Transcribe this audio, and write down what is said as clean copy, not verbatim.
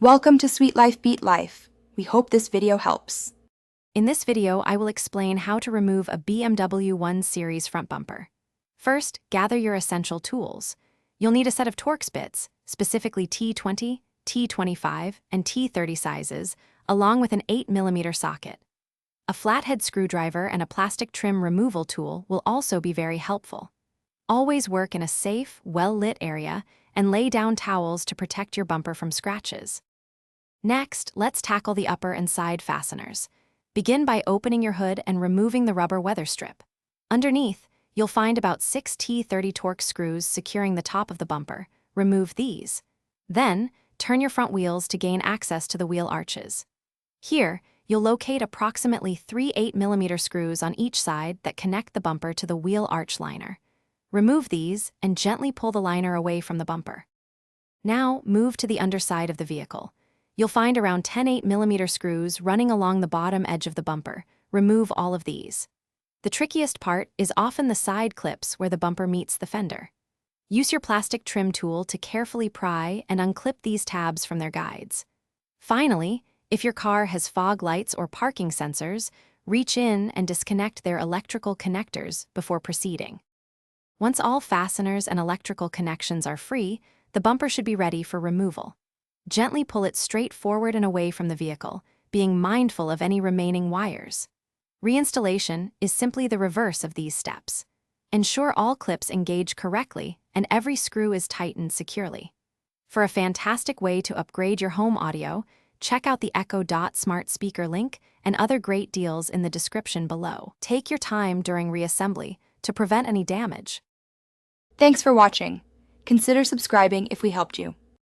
Welcome to Sweet Life Beat Life. We hope this video helps. In this video, I will explain how to remove a BMW 1 Series front bumper. First, gather your essential tools. You'll need a set of Torx bits, specifically T20, T25, and T30 sizes, along with an 8mm socket. A flathead screwdriver and a plastic trim removal tool will also be very helpful. Always work in a safe, well-lit area and lay down towels to protect your bumper from scratches. Next, let's tackle the upper and side fasteners. Begin by opening your hood and removing the rubber weather strip. Underneath, you'll find about 6 T30 Torx screws securing the top of the bumper. Remove these. Then, turn your front wheels to gain access to the wheel arches. Here, you'll locate approximately 3 8mm screws on each side that connect the bumper to the wheel arch liner. Remove these and gently pull the liner away from the bumper. Now, move to the underside of the vehicle. You'll find around 10 8mm screws running along the bottom edge of the bumper. Remove all of these. The trickiest part is often the side clips where the bumper meets the fender. Use your plastic trim tool to carefully pry and unclip these tabs from their guides. Finally, if your car has fog lights or parking sensors, reach in and disconnect their electrical connectors before proceeding. Once all fasteners and electrical connections are free, the bumper should be ready for removal. Gently pull it straight forward and away from the vehicle, being mindful of any remaining wires. Reinstallation is simply the reverse of these steps. Ensure all clips engage correctly and every screw is tightened securely. For a fantastic way to upgrade your home audio, check out the Echo Dot smart speaker link and other great deals in the description below. Take your time during reassembly to prevent any damage. Thanks for watching. Consider subscribing if we helped you.